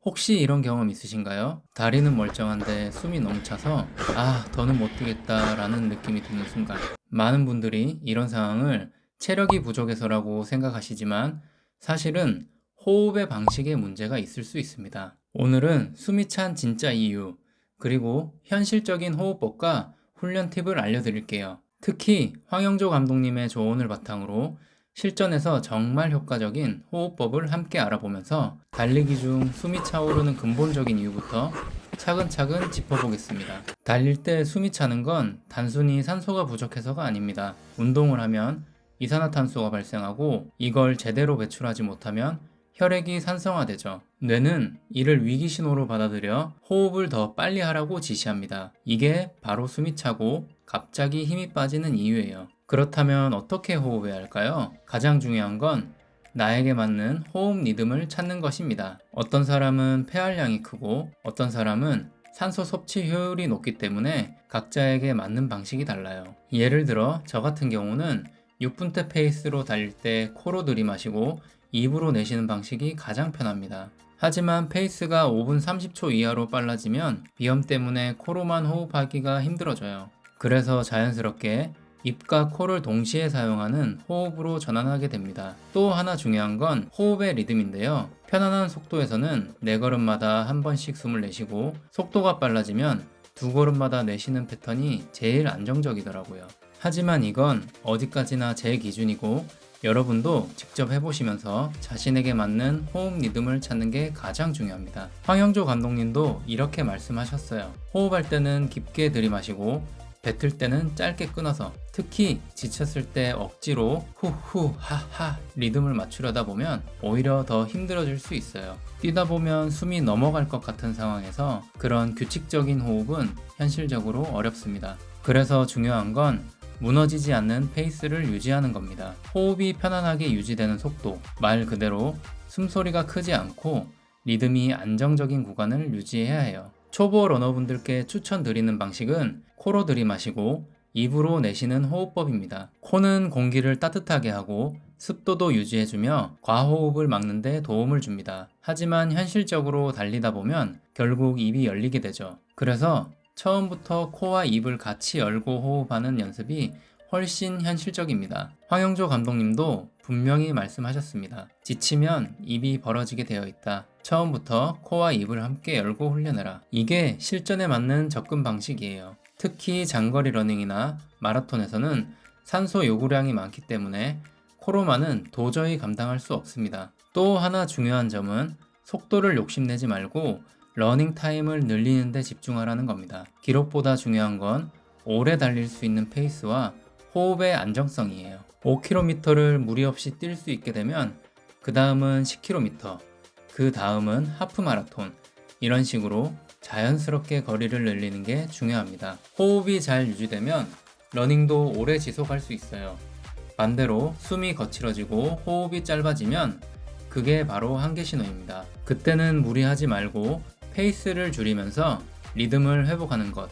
혹시 이런 경험 있으신가요? 다리는 멀쩡한데 숨이 너무 차서 더는 못 뛰겠다라는 느낌이 드는 순간. 많은 분들이 이런 상황을 체력이 부족해서라고 생각하시지만 사실은 호흡의 방식에 문제가 있을 수 있습니다. 오늘은 숨이 찬 진짜 이유, 그리고 현실적인 호흡법과 훈련 팁을 알려드릴게요. 특히 황영조 감독님의 조언을 바탕으로 실전에서 정말 효과적인 호흡법을 함께 알아보면서 달리기 중 숨이 차오르는 근본적인 이유부터 차근차근 짚어보겠습니다. 달릴 때 숨이 차는 건 단순히 산소가 부족해서가 아닙니다. 운동을 하면 이산화탄소가 발생하고 이걸 제대로 배출하지 못하면 혈액이 산성화되죠. 뇌는 이를 위기 신호로 받아들여 호흡을 더 빨리 하라고 지시합니다. 이게 바로 숨이 차고 갑자기 힘이 빠지는 이유예요. 그렇다면 어떻게 호흡해야 할까요? 가장 중요한 건 나에게 맞는 호흡 리듬을 찾는 것입니다. 어떤 사람은 폐활량이 크고 어떤 사람은 산소 섭취 효율이 높기 때문에 각자에게 맞는 방식이 달라요. 예를 들어 저 같은 경우는 6분대 페이스로 달릴 때 코로 들이마시고 입으로 내쉬는 방식이 가장 편합니다. 하지만 페이스가 5분 30초 이하로 빨라지면 비염 때문에 코로만 호흡하기가 힘들어져요. 그래서 자연스럽게 입과 코를 동시에 사용하는 호흡으로 전환하게 됩니다. 또 하나 중요한 건 호흡의 리듬인데요. 편안한 속도에서는 4걸음마다 한 번씩 숨을 내쉬고 속도가 빨라지면 2걸음마다 내쉬는 패턴이 제일 안정적이더라고요. 하지만 이건 어디까지나 제 기준이고 여러분도 직접 해보시면서 자신에게 맞는 호흡 리듬을 찾는 게 가장 중요합니다. 황영조 감독님도 이렇게 말씀하셨어요. 호흡할 때는 깊게 들이마시고 뱉을 때는 짧게 끊어서, 특히 지쳤을 때 억지로 후후 하하 리듬을 맞추려다 보면 오히려 더 힘들어질 수 있어요. 뛰다 보면 숨이 넘어갈 것 같은 상황에서 그런 규칙적인 호흡은 현실적으로 어렵습니다. 그래서 중요한 건 무너지지 않는 페이스를 유지하는 겁니다. 호흡이 편안하게 유지되는 속도, 말 그대로 숨소리가 크지 않고 리듬이 안정적인 구간을 유지해야 해요. 초보 러너분들께 추천드리는 방식은 코로 들이마시고 입으로 내쉬는 호흡법입니다. 코는 공기를 따뜻하게 하고 습도도 유지해주며 과호흡을 막는 데 도움을 줍니다. 하지만 현실적으로 달리다 보면 결국 입이 열리게 되죠. 그래서 처음부터 코와 입을 같이 열고 호흡하는 연습이 훨씬 현실적입니다. 황영조 감독님도 분명히 말씀하셨습니다. 지치면 입이 벌어지게 되어 있다. 처음부터 코와 입을 함께 열고 훈련해라. 이게 실전에 맞는 접근 방식이에요. 특히 장거리 러닝이나 마라톤에서는 산소 요구량이 많기 때문에 코로만은 도저히 감당할 수 없습니다. 또 하나 중요한 점은 속도를 욕심내지 말고 러닝 타임을 늘리는 데 집중하라는 겁니다. 기록보다 중요한 건 오래 달릴 수 있는 페이스와 호흡의 안정성이에요. 5km를 무리 없이 뛸 수 있게 되면 그 다음은 10km, 그 다음은 하프 마라톤, 이런 식으로 자연스럽게 거리를 늘리는 게 중요합니다. 호흡이 잘 유지되면 러닝도 오래 지속할 수 있어요. 반대로 숨이 거칠어지고 호흡이 짧아지면 그게 바로 한계 신호입니다. 그때는 무리하지 말고 페이스를 줄이면서 리듬을 회복하는 것,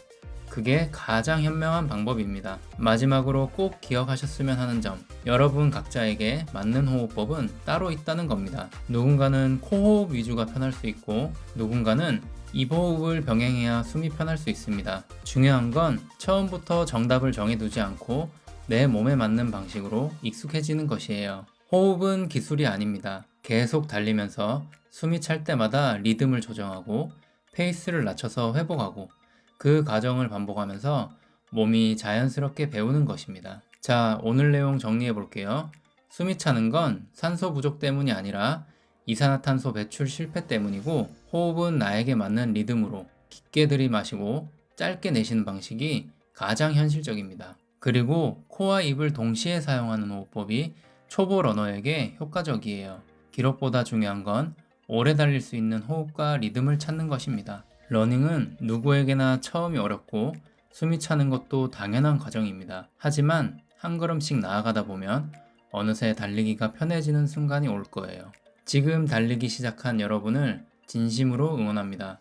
그게 가장 현명한 방법입니다. 마지막으로 꼭 기억하셨으면 하는 점, 여러분 각자에게 맞는 호흡법은 따로 있다는 겁니다. 누군가는 코호흡 위주가 편할 수 있고 누군가는 입호흡을 병행해야 숨이 편할 수 있습니다. 중요한 건 처음부터 정답을 정해두지 않고 내 몸에 맞는 방식으로 익숙해지는 것이에요. 호흡은 기술이 아닙니다. 계속 달리면서 숨이 찰 때마다 리듬을 조정하고 페이스를 낮춰서 회복하고 그 과정을 반복하면서 몸이 자연스럽게 배우는 것입니다. 자, 오늘 내용 정리해 볼게요. 숨이 차는 건 산소 부족 때문이 아니라 이산화탄소 배출 실패 때문이고, 호흡은 나에게 맞는 리듬으로 깊게 들이마시고 짧게 내쉬는 방식이 가장 현실적입니다. 그리고 코와 입을 동시에 사용하는 호흡법이 초보 러너에게 효과적이에요. 기록보다 중요한 건 오래 달릴 수 있는 호흡과 리듬을 찾는 것입니다. 러닝은 누구에게나 처음이 어렵고 숨이 차는 것도 당연한 과정입니다. 하지만 한 걸음씩 나아가다 보면 어느새 달리기가 편해지는 순간이 올 거예요. 지금 달리기 시작한 여러분을 진심으로 응원합니다.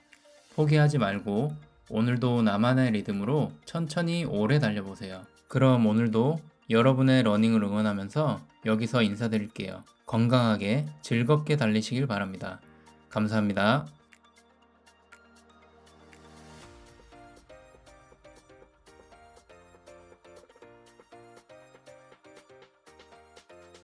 포기하지 말고 오늘도 나만의 리듬으로 천천히 오래 달려보세요. 그럼 오늘도 여러분의 러닝을 응원하면서 여기서 인사드릴게요. 건강하게 즐겁게 달리시길 바랍니다. 감사합니다.